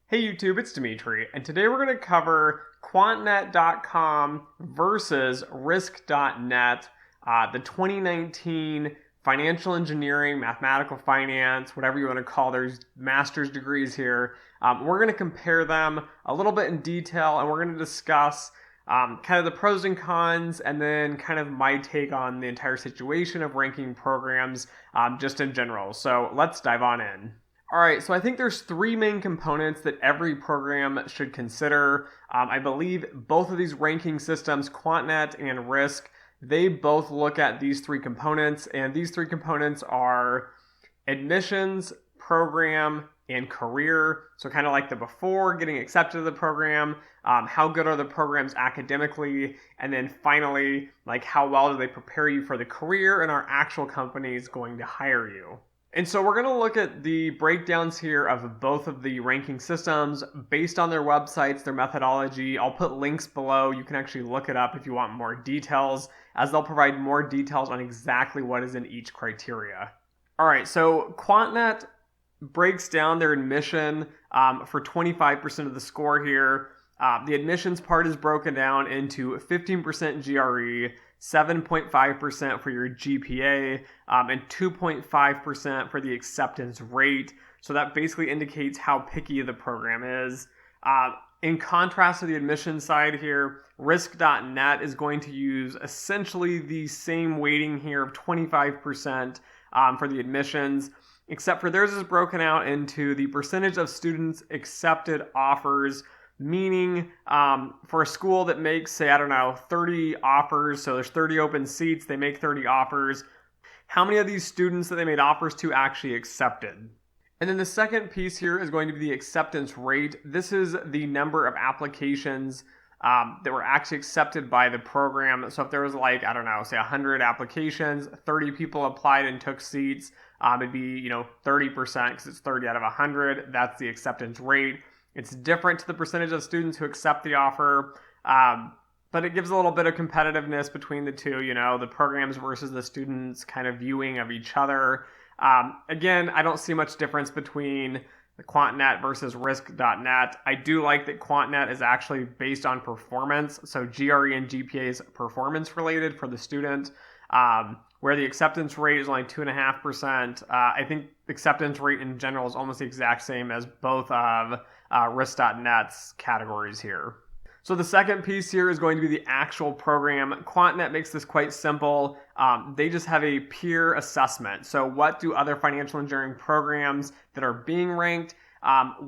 Hey YouTube, it's Dimitri, and today we're going to cover quantnet.com versus risk.net, the 2019 financial engineering, mathematical finance, whatever you want to call their master's degrees here. We're going to compare them a little bit in detail, and we're going to discuss kind of the pros and cons, and then kind of my take on the entire situation of ranking programs just in general. So let's dive on in. All right, so I think there's three main components that every program should consider. I believe both of these ranking systems, QuantNet and Risk, they both look at these three components, and these three components are admissions, program, and career. So kind of like the before getting accepted to the program, how good are the programs academically, and then finally, like how well do they prepare you for the career and are actual companies going to hire you? And so we're going to look at the breakdowns here of both of the ranking systems based on their websites, their methodology. I'll put links below. You can actually look it up if you want more details, as they'll provide more details on exactly what is in each criteria. All right, so QuantNet breaks down their admission for 25% of the score here. The admissions part is broken down into 15% GRE, 7.5% for your GPA, and 2.5% for the acceptance rate. So that basically indicates how picky the program is. In contrast to the admission side here, risk.net is going to use essentially the same weighting here of 25% for the admissions, except for theirs is broken out into the percentage of students accepted offers, meaning for a school that makes, say, 30 offers, so there's 30 open seats, they make 30 offers, how many of these students that they made offers to actually accepted? And then the second piece here is going to be the acceptance rate. This is the number of applications that were actually accepted by the program. So if there was say 100 applications, 30 people applied and took seats, it'd be, 30% because it's 30 out of 100. That's the acceptance rate. It's different to the percentage of students who accept the offer, but it gives a little bit of competitiveness between the two, the programs versus the students kind of viewing of each other. Again, I don't see much difference between the QuantNet versus Risk.net. I do like that QuantNet is actually based on performance, so GRE and GPA is performance related for the student, where the acceptance rate is only 2.5%. I think acceptance rate in general is almost the exact same as both of Risk.net's categories here. So the second piece here is going to be the actual program. QuantNet makes this quite simple. They just have a peer assessment. So what do other financial engineering programs that are being ranked,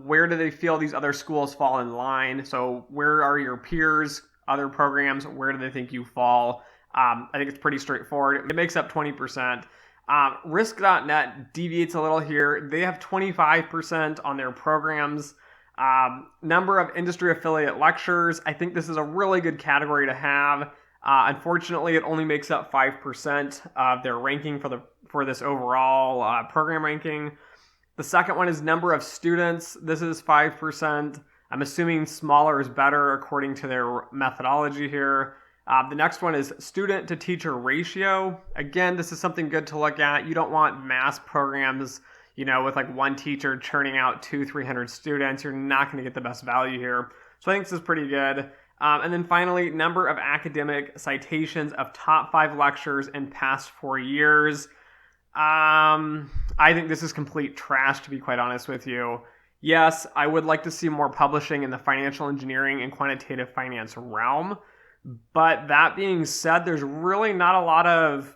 where do they feel these other schools fall in line? So where are your peers, other programs, where do they think you fall? I think it's pretty straightforward. It makes up 20%. Risk.net deviates a little here. They have 25% on their programs. Number of industry affiliate lectures. I think this is a really good category to have. Unfortunately, it only makes up 5% of their ranking for this overall program ranking. The second one is number of students. This is 5%. I'm assuming smaller is better according to their methodology here. The next one is student to teacher ratio. Again, this is something good to look at. You don't want mass programs, with like one teacher churning out 200-300 students. You're not going to get the best value here. So I think this is pretty good. And then finally, number of academic citations of top 5 lectures in past 4 years. I think this is complete trash, to be quite honest with you. Yes, I would like to see more publishing in the financial engineering and quantitative finance realm. But that being said, there's really not a lot of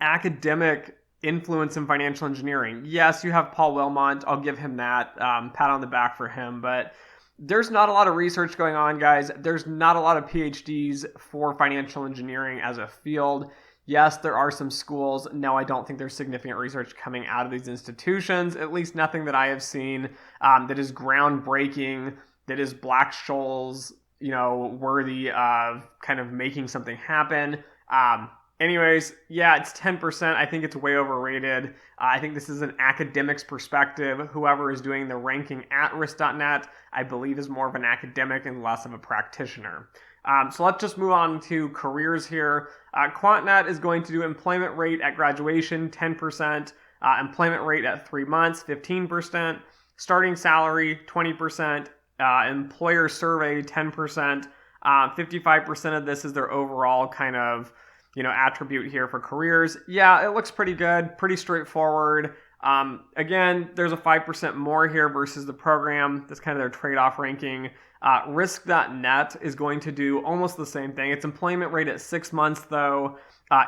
academic influence in financial engineering. Yes, you have Paul Wilmont. I'll give him that. Pat on the back for him. But there's not a lot of research going on, guys. There's not a lot of PhDs for financial engineering as a field. Yes, there are some schools. No, I don't think there's significant research coming out of these institutions, at least nothing that I have seen that is groundbreaking, that is Black-Scholes, worthy of kind of making something happen. Anyways, yeah, it's 10%. I think it's way overrated. I think this is an academic's perspective. Whoever is doing the ranking at risk.net, I believe, is more of an academic and less of a practitioner. So let's just move on to careers here. QuantNet is going to do employment rate at graduation, 10%. Employment rate at 3 months, 15%. Starting salary, 20%. Employer survey, 10%. 55% of this is their overall kind of, attribute here for careers. Yeah, it looks pretty good, pretty straightforward. Again, there's a 5% more here versus the program. That's kind of their trade-off ranking. Risk.net is going to do almost the same thing. Its employment rate at 6 months, though,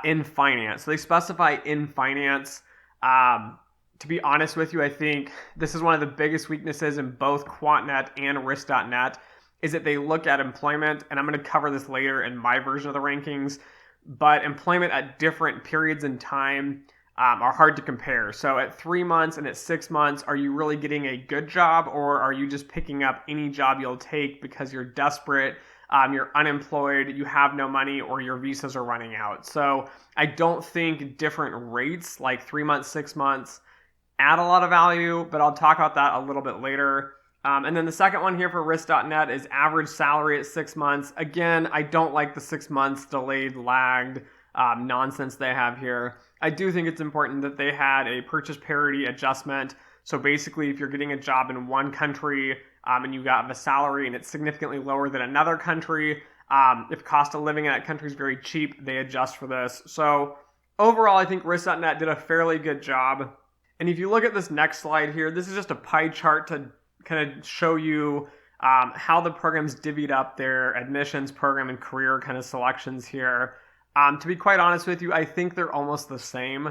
in finance. So they specify in finance. To be honest with you, I think this is one of the biggest weaknesses in both QuantNet and Risk.net is that they look at employment, and I'm going to cover this later in my version of the rankings, but employment at different periods in time are hard to compare. So at 3 months and at 6 months, are you really getting a good job, or are you just picking up any job you'll take because you're desperate, you're unemployed, you have no money, or your visas are running out? So I don't think different rates like 3 months, 6 months add a lot of value, but I'll talk about that a little bit later. And then the second one here for risk.net is average salary at 6 months. Again, I don't like the 6 months delayed, lagged nonsense they have here. I do think it's important that they had a purchase parity adjustment. So basically, if you're getting a job in one country and you got a salary and it's significantly lower than another country, if cost of living in that country is very cheap, they adjust for this. So overall, I think risk.net did a fairly good job. And if you look at this next slide here, this is just a pie chart to kind of show you how the programs divvied up their admissions program and career kind of selections here. To be quite honest with you, I think they're almost the same.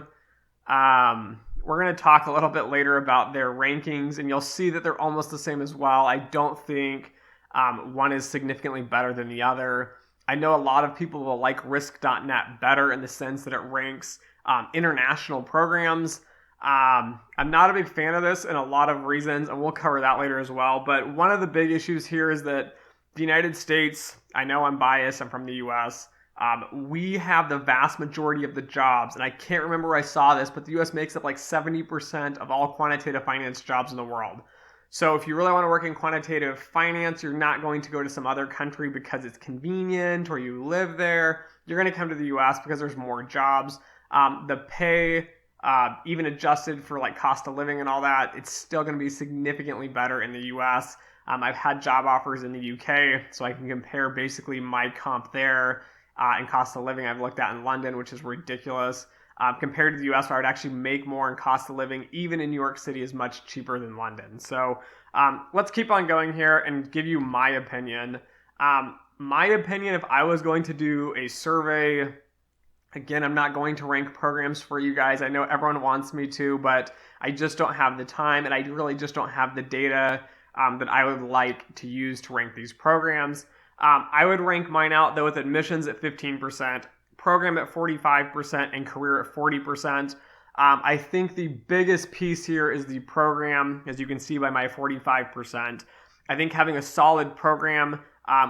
We're going to talk a little bit later about their rankings, and you'll see that they're almost the same as well. I don't think one is significantly better than the other. I know a lot of people will like Risk.net better in the sense that it ranks international programs. I'm not a big fan of this in a lot of reasons, and we'll cover that later as well. But one of the big issues here is that the United States, I know I'm biased, I'm from the US, we have the vast majority of the jobs, and I can't remember where I saw this, but the US makes up like 70% of all quantitative finance jobs in the world. So if you really want to work in quantitative finance, you're not going to go to some other country because it's convenient or you live there. You're going to come to the US because there's more jobs. The pay, even adjusted for like cost of living and all that, it's still going to be significantly better in the US. I've had job offers in the UK, so I can compare basically my comp there and cost of living I've looked at in London, which is ridiculous. Compared to the US, where I would actually make more in cost of living, even in New York City, is much cheaper than London. So let's keep on going here and give you my opinion. My opinion, if I was going to do a survey, again, I'm not going to rank programs for you guys. I know everyone wants me to, but I just don't have the time, and I really just don't have the data that I would like to use to rank these programs. I would rank mine out, though, with admissions at 15%, program at 45%, and career at 40%. I think the biggest piece here is the program, as you can see by my 45%. I think having a solid program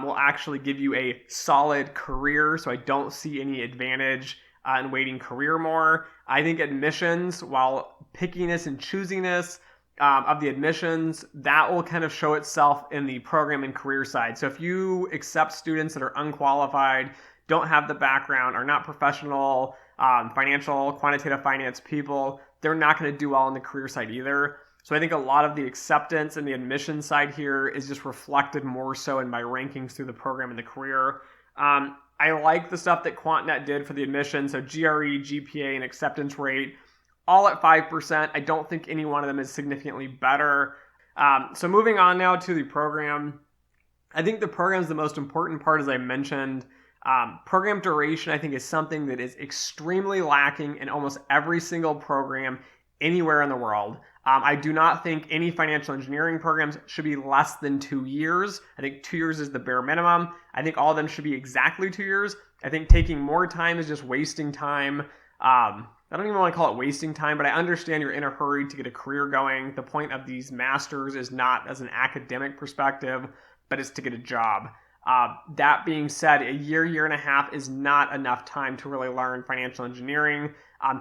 will actually give you a solid career, so I don't see any advantage in weighting career more. I think admissions, while pickiness and choosiness of the admissions, that will kind of show itself in the program and career side. So if you accept students that are unqualified, don't have the background, are not professional, financial, quantitative finance people, they're not going to do well on the career side either. So I think a lot of the acceptance and the admission side here is just reflected more so in my rankings through the program and the career. I like the stuff that QuantNet did for the admission, so GRE, GPA, and acceptance rate, all at 5%. I don't think any one of them is significantly better. So moving on now to the program. I think the program is the most important part, as I mentioned. Program duration, I think, is something that is extremely lacking in almost every single program anywhere in the world. I do not think any financial engineering programs should be less than 2 years. I think 2 years is the bare minimum. I think all of them should be exactly 2 years. I think taking more time is just wasting time. I don't even want to call it wasting time, but I understand you're in a hurry to get a career going. The point of these masters is not as an academic perspective, but it's to get a job. That being said, a year and a half is not enough time to really learn financial engineering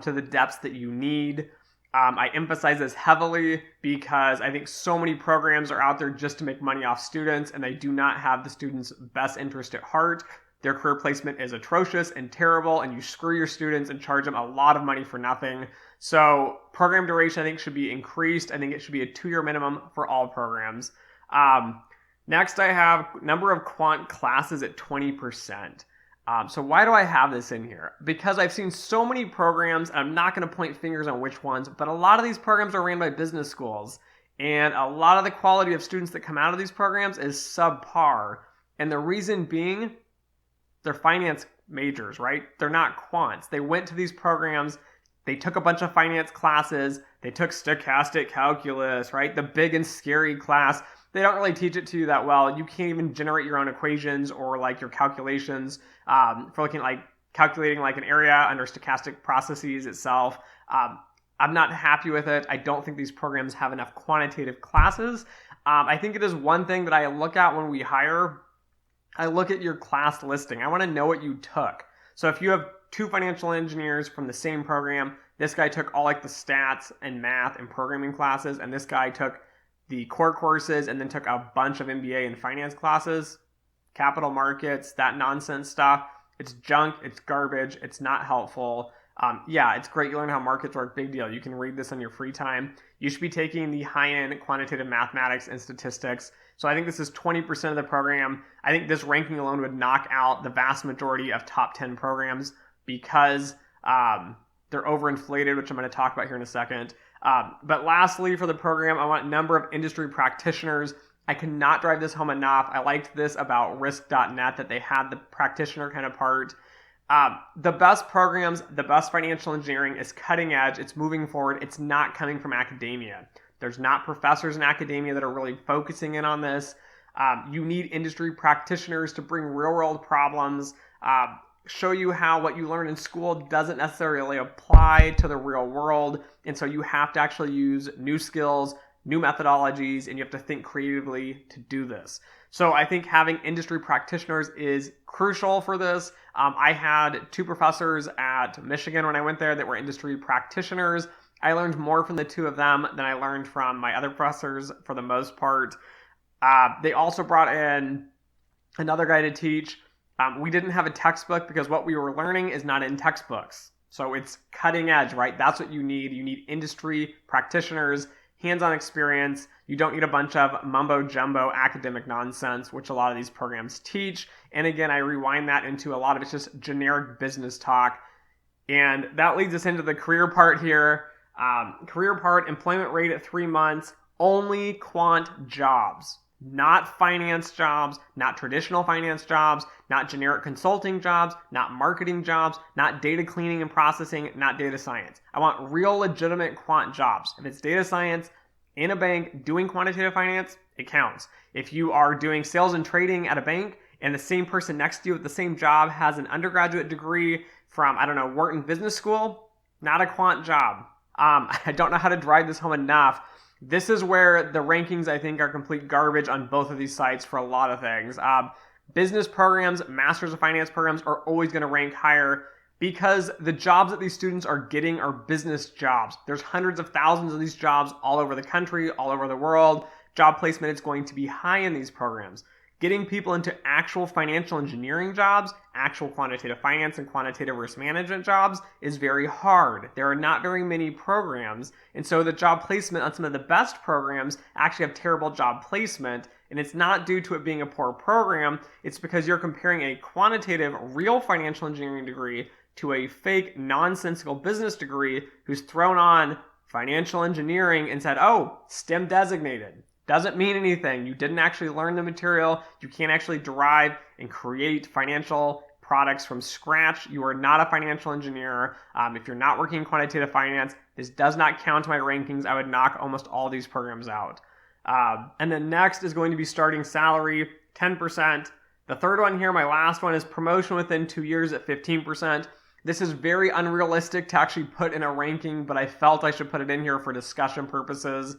to the depths that you need. I emphasize this heavily because I think so many programs are out there just to make money off students, and they do not have the students' best interest at heart. their career placement is atrocious and terrible, and you screw your students and charge them a lot of money for nothing. So program duration, I think, should be increased. I think it should be a 2-year minimum for all programs. Next, I have number of quant classes at 20%. So why do I have this in here? Because I've seen so many programs, and I'm not going to point fingers on which ones, but a lot of these programs are ran by business schools. And a lot of the quality of students that come out of these programs is subpar. And the reason being, they're finance majors, right? They're not quants. They went to these programs, they took a bunch of finance classes, they took stochastic calculus, right? The big and scary class. They don't really teach it to you that well. You can't even generate your own equations or like your calculations for looking like calculating like an area under stochastic processes itself. I'm not happy with it. I don't think these programs have enough quantitative classes. I think it is one thing that I look at when we hire. I look at your class listing. I want to know what you took. So if you have 2 financial engineers from the same program, this guy took all like the stats and math and programming classes, and this guy took the core courses and then took a bunch of MBA and finance classes, capital markets, that nonsense stuff. It's junk, it's garbage, it's not helpful. Yeah, it's great. You learn how markets work, big deal. You can read this on your free time. You should be taking the high-end quantitative mathematics and statistics. So I think this is 20% of the program. I think this ranking alone would knock out the vast majority of top 10 programs because they're overinflated, which I'm going to talk about here in a second. But lastly, for the program, I want number of industry practitioners. I cannot drive this home enough. I liked this about risk.net, that they had the practitioner kind of part. The best programs, the best financial engineering is cutting edge. It's moving forward. It's not coming from academia. There's not professors in academia that are really focusing in on this. You need industry practitioners to bring real world problems, show you how what you learn in school doesn't necessarily apply to the real world. And so you have to actually use new skills, new methodologies, and you have to think creatively to do this. So I think having industry practitioners is crucial for this. I had 2 professors at Michigan when I went there that were industry practitioners. I learned more from the 2 of them than I learned from my other professors for the most part. They also brought in another guy to teach. We didn't have a textbook because what we were learning is not in textbooks. So it's cutting edge, right? That's what you need. You need industry practitioners, hands-on experience. You don't need a bunch of mumbo-jumbo academic nonsense, which a lot of these programs teach. And again, I rewind that into a lot of it's just generic business talk. And that leads us into the career part here. Career part, employment rate at 3 months, only quant jobs. Not finance jobs, not traditional finance jobs, not generic consulting jobs, not marketing jobs, not data cleaning and processing, not data science. I want real legitimate quant jobs. If it's data science in a bank doing quantitative finance, it counts. If you are doing sales and trading at a bank and the same person next to you at the same job has an undergraduate degree from, Wharton Business School, not a quant job. I don't know how to drive this home enough. This is where the rankings, I think, are complete garbage on both of these sites for a lot of things. Business programs, Masters of Finance programs are always going to rank higher because the jobs that these students are getting are business jobs. There's hundreds of thousands of these jobs all over the country, all over the world. Job placement is going to be high in these programs. Getting people into actual financial engineering jobs, actual quantitative finance and quantitative risk management jobs is very hard. There are not very many programs, and so the job placement on some of the best programs actually have terrible job placement, and it's not due to it being a poor program, it's because you're comparing a quantitative, real financial engineering degree to a fake, nonsensical business degree who's thrown on financial engineering and said, oh, STEM designated. Doesn't mean anything. You didn't actually learn the material. You can't actually derive and create financial products from scratch. You are not a financial engineer. If you're not working in quantitative finance, this does not count to my rankings. I would knock almost all these programs out. And then next is going to be starting salary, 10%. The third one here, my last one, is promotion within 2 years at 15%. This is very unrealistic to actually put in a ranking, but I felt I should put it in here for discussion purposes.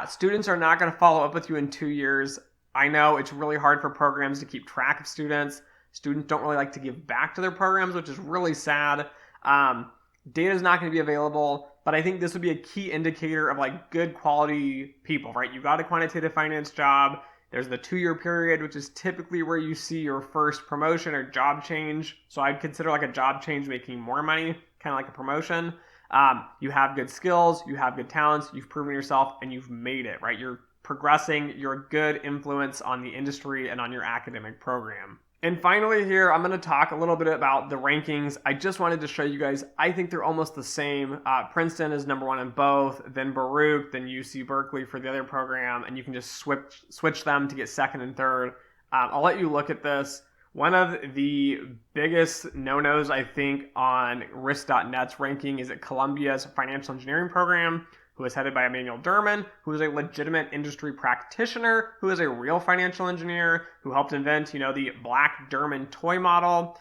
Students are not going to follow up with you in 2 years. I know it's really hard for programs to keep track of students. Students don't really like to give back to their programs, which is really sad. Data is not going to be available, but I think this would be a key indicator of like good quality people, right? You got a quantitative finance job. There's the 2-year period, which is typically where you see your first promotion or job change. So I'd consider like a job change making more money, kind of like a promotion. You have good skills, you have good talents, you've proven yourself, and you've made it, right? You're progressing, you're a good influence on the industry and on your academic program. And finally here, I'm going to talk a little bit about the rankings. I just wanted to show you guys, I think they're almost the same. Princeton is number 1 in both, then Baruch, then UC Berkeley for the other program, and you can just switch them to get second and third. I'll let you look at this. One of the biggest no-nos, I think, on risk.net's ranking is at Columbia's financial engineering program, who is headed by Emmanuel Derman, who is a legitimate industry practitioner, who is a real financial engineer, who helped invent, the Black Derman toy model.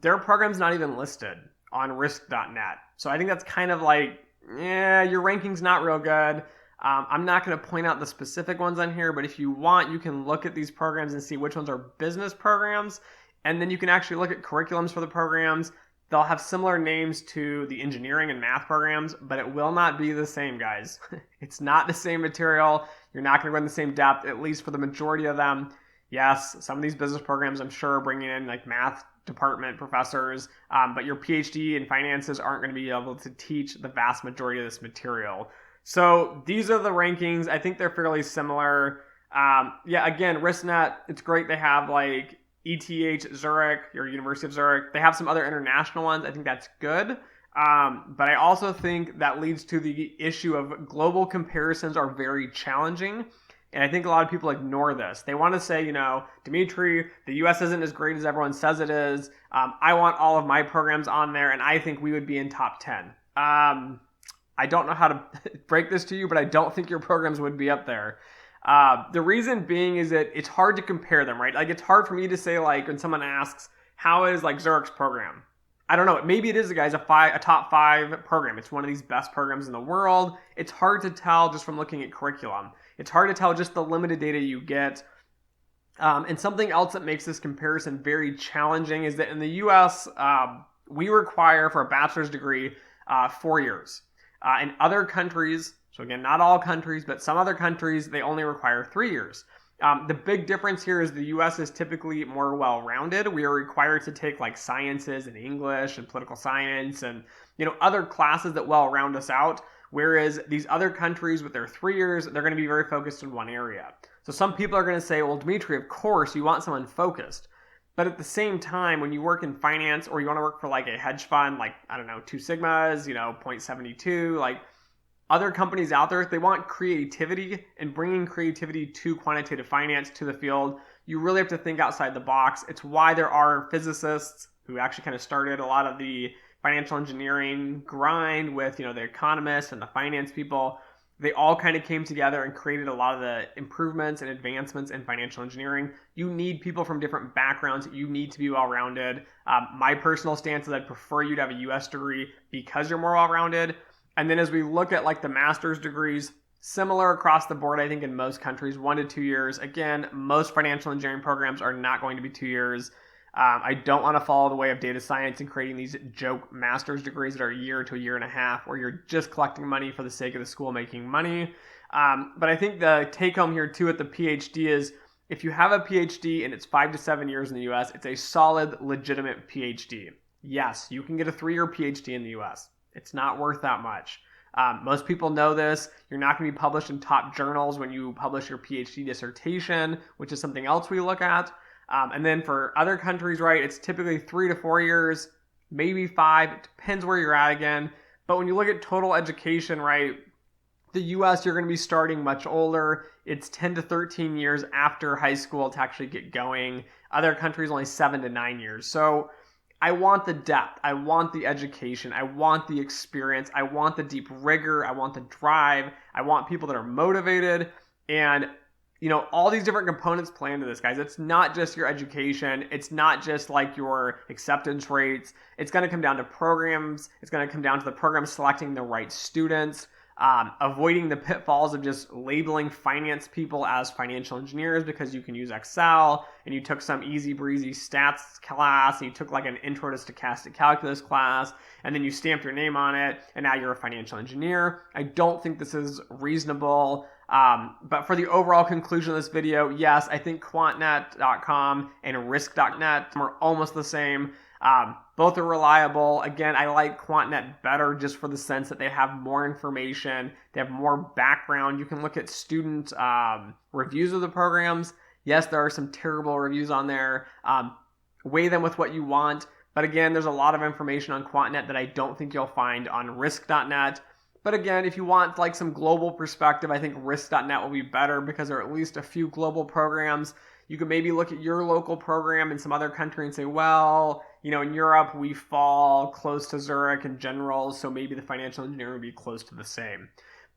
Their program's not even listed on risk.net. So I think that's kind of like, your ranking's not real good. I'm not going to point out the specific ones on here, but if you want, you can look at these programs and see which ones are business programs, and then you can actually look at curriculums for the programs. They'll have similar names to the engineering and math programs, but it will not be the same, guys. It's not the same material. You're not going to go in the same depth, at least for the majority of them. Yes, some of these business programs, I'm sure, are bringing in like math department professors, but your PhD in finances aren't going to be able to teach the vast majority of this material. So these are the rankings. I think they're fairly similar. Again, RiskNet, it's great. They have like ETH Zurich, or University of Zurich. They have some other international ones. I think that's good. But I also think that leads to the issue of global comparisons are very challenging. And I think a lot of people ignore this. They want to say, Dimitri, the US isn't as great as everyone says it is. I want all of my programs on there, and I think we would be in top 10. I don't know how to break this to you, but I don't think your programs would be up there. The reason being is that it's hard to compare them, right? Like, it's hard for me to say, like, when someone asks, how is like Zurich's program? I don't know. Maybe it is, guys, a top 5 program. It's one of these best programs in the world. It's hard to tell just from looking at curriculum. It's hard to tell just the limited data you get. And something else that makes this comparison very challenging is that in the US, we require for a bachelor's degree 4 years. In other countries, so again, not all countries, but some other countries, they only require 3 years. The big difference here is the US is typically more well-rounded. We are required to take like sciences and English and political science and other classes that well-round us out. Whereas these other countries with their 3 years, they're going to be very focused in one area. So some people are going to say, well, Dimitri, of course you want someone focused. But at the same time, when you work in finance or you want to work for like a hedge fund, like, I don't know, 2 sigmas, 0.72, like other companies out there, they want creativity, and bringing creativity to quantitative finance, to the field, you really have to think outside the box. It's why there are physicists who actually kind of started a lot of the financial engineering grind with, the economists and the finance people. They all kind of came together and created a lot of the improvements and advancements in financial engineering. You need people from different backgrounds. You need to be well-rounded. My personal stance is I'd prefer you to have a US degree because you're more well-rounded. And then as we look at like the master's degrees, similar across the board, I think in most countries, 1 to 2 years. Again, most financial engineering programs are not going to be 2 years. I don't want to follow the way of data science and creating these joke master's degrees that are a year to a year and a half, where you're just collecting money for the sake of the school making money. But I think the take home here too at the PhD is if you have a PhD and it's 5 to 7 years in the US, it's a solid, legitimate PhD. Yes, you can get a 3-year PhD in the US. It's not worth that much. Most people know this. You're not going to be published in top journals when you publish your PhD dissertation, which is something else we look at. And then for other countries, right, it's typically 3 to 4 years, maybe 5. It depends where you're at again. But when you look at total education, right, the US, you're going to be starting much older. It's 10 to 13 years after high school to actually get going. Other countries, only 7 to 9 years. So I want the depth. I want the education. I want the experience. I want the deep rigor. I want the drive. I want people that are motivated. And all these different components play into this, guys. It's not just your education. It's not just like your acceptance rates. It's going to come down to programs. It's going to come down to the program selecting the right students, avoiding the pitfalls of just labeling finance people as financial engineers because you can use Excel and you took some easy breezy stats class and you took like an intro to stochastic calculus class and then you stamped your name on it and now you're a financial engineer. I don't think this is reasonable. But for the overall conclusion of this video, yes, I think quantnet.com and risk.net are almost the same. Both are reliable. Again, I like QuantNet better just for the sense that they have more information. They have more background. You can look at student reviews of the programs. Yes, there are some terrible reviews on there. Weigh them with what you want. But again, there's a lot of information on QuantNet that I don't think you'll find on risk.net. But again, if you want like some global perspective, I think risk.net will be better because there are at least a few global programs. You could maybe look at your local program in some other country and say, well, in Europe, we fall close to Zurich in general, so maybe the financial engineering would be close to the same.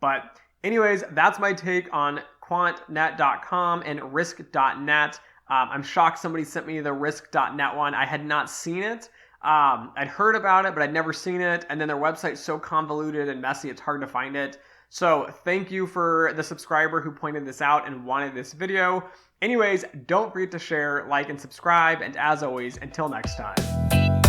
But anyways, that's my take on quantnet.com and risk.net. I'm shocked somebody sent me the risk.net one. I had not seen it. I'd heard about it, but I'd never seen it. And then their website's so convoluted and messy, it's hard to find it. So thank you for the subscriber who pointed this out and wanted this video. Anyways, don't forget to share, like, and subscribe. And as always, until next time.